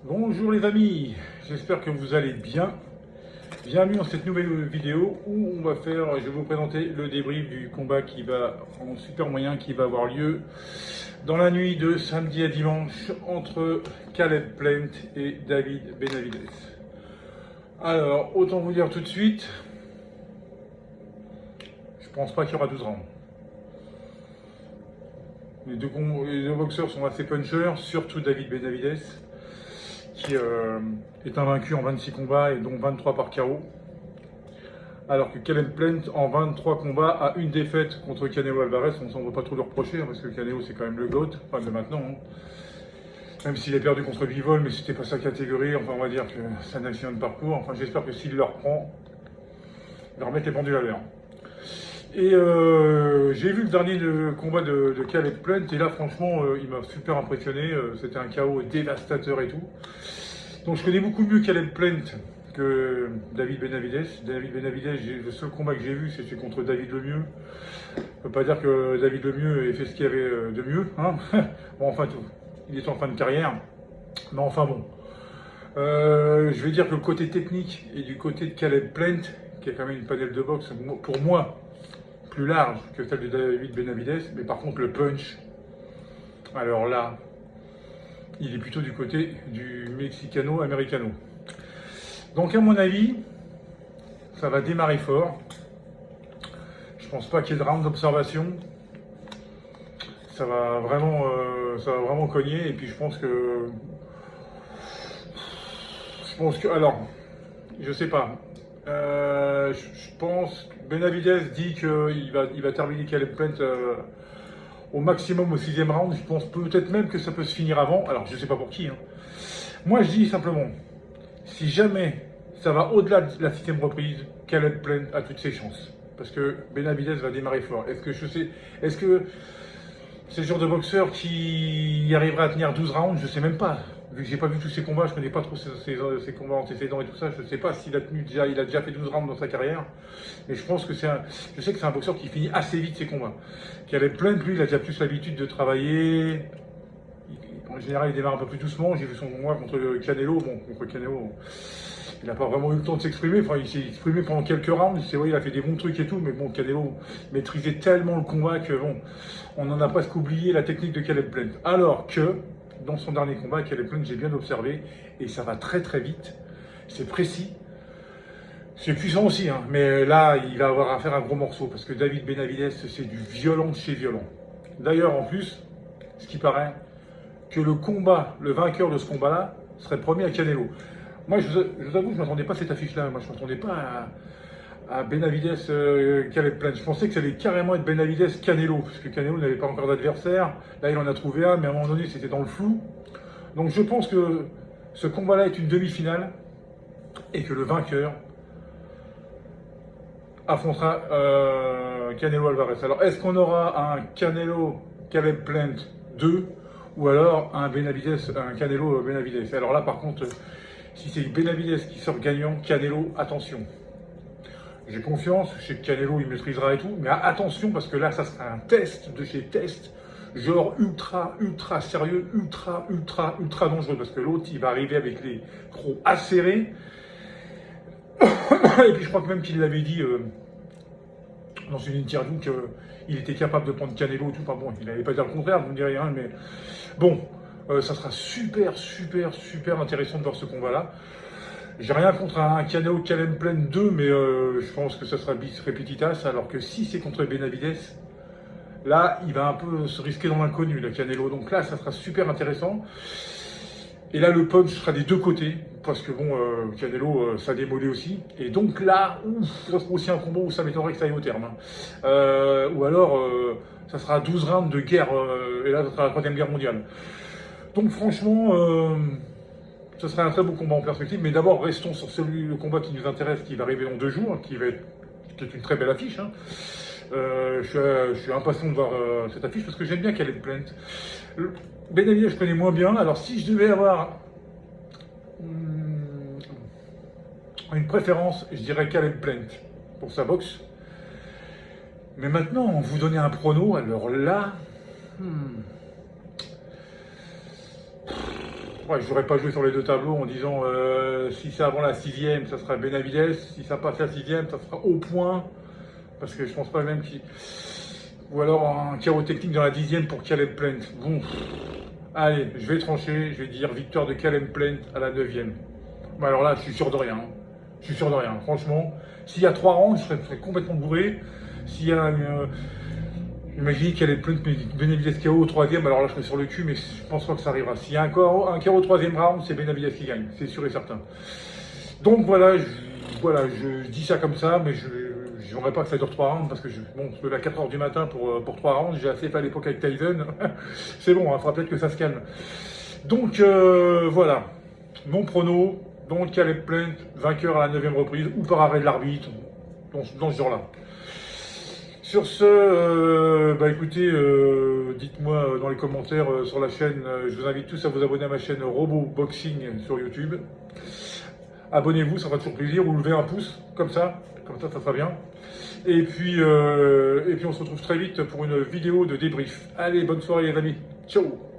Bonjour les amis, j'espère que vous allez bien. Bienvenue dans cette nouvelle vidéo où je vais vous présenter le débrief du combat qui va en super moyen qui va avoir lieu dans la nuit de samedi à dimanche entre Caleb Plant et David Benavidez. Alors, autant vous dire tout de suite, je pense pas qu'il y aura 12 rounds. Les deux boxeurs sont assez punchers, surtout David Benavidez, qui est invaincu en 26 combats et dont 23 par KO. Alors que Caleb Plant, en 23 combats, a une défaite contre Canelo Alvarez. On ne va pas trop le reprocher, hein, parce que Canelo, c'est quand même le GOAT, enfin de maintenant. Hein. Même s'il a perdu contre Bivol, mais c'était pas sa catégorie. Enfin, on va dire que c'est un accident de parcours. Enfin, j'espère que s'il le reprend, il va remettre les pendules à l'heure. Et j'ai vu le dernier combat de Caleb Plant, et là, franchement, il m'a super impressionné. C'était un KO dévastateur et tout. Donc, je connais beaucoup mieux Caleb Plant que David Benavidez. David Benavidez, le seul combat que j'ai vu, c'était contre David Lemieux. On ne peut pas dire que David Lemieux ait fait ce qu'il y avait de mieux. Hein. Bon, enfin, tout. Il est en fin de carrière. Mais enfin, bon. Je vais dire que le côté technique et du côté de Caleb Plant, qui a quand même une panel de boxe, pour moi, plus large que celle de David Benavidez. Mais par contre, le punch, alors là, il est plutôt du côté du Mexicano-Americano. Donc à mon avis, ça va démarrer fort. Je pense pas qu'il y ait de round d'observation. Ça va vraiment cogner. Et puis je pense que, alors, je sais pas. Je pense que Benavidez dit qu'il va terminer Caleb Plant au maximum au 6e round. Je pense peut-être même que ça peut se finir avant. Alors je sais pas pour qui. Hein. Moi je dis simplement, si jamais ça va au-delà de la 6e reprise, Caleb Plant a toutes ses chances. Parce que Benavidez va démarrer fort. Est-ce que c'est le genre de boxeur qui arrivera à tenir 12 rounds? Je sais même pas. Vu que j'ai pas vu tous ses combats, je connais pas trop ses combats antécédents et tout ça, je sais pas s'il a tenu déjà, il a déjà fait 12 rounds dans sa carrière. Mais je pense que je sais que c'est un boxeur qui finit assez vite ses combats. Caleb Plant, lui, il a déjà plus l'habitude de travailler. En général, il démarre un peu plus doucement. J'ai vu son combat contre Canelo. Bon, contre Canelo, il n'a pas vraiment eu le temps de s'exprimer. Enfin, il s'est exprimé pendant quelques rounds. C'est vrai, il a fait des bons trucs et tout. Mais bon, Canelo maîtrisait tellement le combat que bon, on en a presque oublié la technique de Caleb Plant. Alors que, dans son dernier combat, Caleb Plant, j'ai bien observé. Et ça va très très vite. C'est précis. C'est puissant aussi. Hein, mais là, il va avoir à faire un gros morceau. Parce que David Benavidez, c'est du violent de chez violent. D'ailleurs, en plus, ce qui paraît, que le vainqueur de ce combat-là, serait le premier à Canelo. Moi, je vous avoue, je ne m'attendais pas à cette affiche-là. Moi, je ne m'attendais pas à Benavidez Caleb Plant. Je pensais que ça allait carrément être Benavidez Canelo, parce que Canelo n'avait pas encore d'adversaire. Là, il en a trouvé un, mais à un moment donné, c'était dans le flou. Donc, je pense que ce combat-là est une demi-finale, et que le vainqueur affrontera Canelo Alvarez. Alors, est-ce qu'on aura un Canelo Caleb Plant 2 ou alors un Canelo Benavidez? Alors là, par contre, si c'est Benavidez qui sort gagnant, Canelo, attention. J'ai confiance, je sais que Canelo, il maîtrisera et tout, mais attention, parce que là, ça sera un test de chez test, genre ultra sérieux, ultra dangereux, parce que l'autre, il va arriver avec les crocs acérés. Et puis je crois que même qu'il l'avait dit dans une interview qu'il était capable de prendre Canelo et tout. Enfin bon, il n'allait pas dire le contraire, vous me direz rien, mais bon, ça sera super intéressant de voir ce combat-là. J'ai rien contre un Canelo Caleb Plant 2, mais je pense que ça sera bis repetitas, alors que si c'est contre Benavidez, là, il va un peu se risquer dans l'inconnu, le Canelo. Donc là, ça sera super intéressant. Et là, le punch sera des deux côtés, parce que bon, Canelo, ça démolé aussi. Et donc là, ça sera aussi un combat où ça m'étonnerait que ça aille au terme. Hein. Ou alors, ça sera 12 rounds de guerre, et là, ça sera la 3e guerre mondiale. Donc franchement, ce serait un très beau combat en perspective. Mais d'abord, restons sur le combat qui nous intéresse, qui va arriver dans 2 jours, qui est une très belle affiche. Hein. Je suis impatient de voir cette affiche, parce que j'aime bien Caleb Plant. Benavidez, je connais moins bien. Alors, si je devais avoir une préférence, je dirais Caleb Plant pour sa boxe. Mais maintenant, vous donnez un prono, alors là... ouais, je n'aurais pas joué sur les deux tableaux en disant si c'est avant la 6e, ça sera Benavides. Si ça passe la 6e, ça sera au point. Parce que je pense pas même qu'il. Ou alors un carreau technique dans la 10e pour Caleb Plant. Bon, allez, je vais trancher. Je vais dire victoire de Caleb Plant à la 9e. Mais alors là, je suis sûr de rien. Je suis sûr de rien. Franchement, s'il y a 3 rounds, je serais complètement bourré. S'il y a imaginez qu'elle est pleine de Benavides KO au 3e, alors là je serai sur le cul, mais je pense pas que ça arrivera. S'il y a un KO au 3e round, c'est Benavides qui gagne, c'est sûr et certain. Donc voilà, je dis ça comme ça, mais je n'aimerais pas que ça dure 3 rounds, parce que je me lève à 4h du matin pour 3 rounds, j'ai assez fait à l'époque avec Tyson. C'est bon, il faudra peut-être que ça se calme. Donc voilà, mon prono, donc Caleb Plant, vainqueur à la 9e reprise, ou par arrêt de l'arbitre, dans ce genre-là. Sur ce, écoutez, dites-moi dans les commentaires sur la chaîne, je vous invite tous à vous abonner à ma chaîne Robo Boxing sur YouTube. Abonnez-vous, ça fera toujours plaisir, ou levez un pouce, comme ça sera bien. Et puis on se retrouve très vite pour une vidéo de débrief. Allez, bonne soirée les amis, ciao!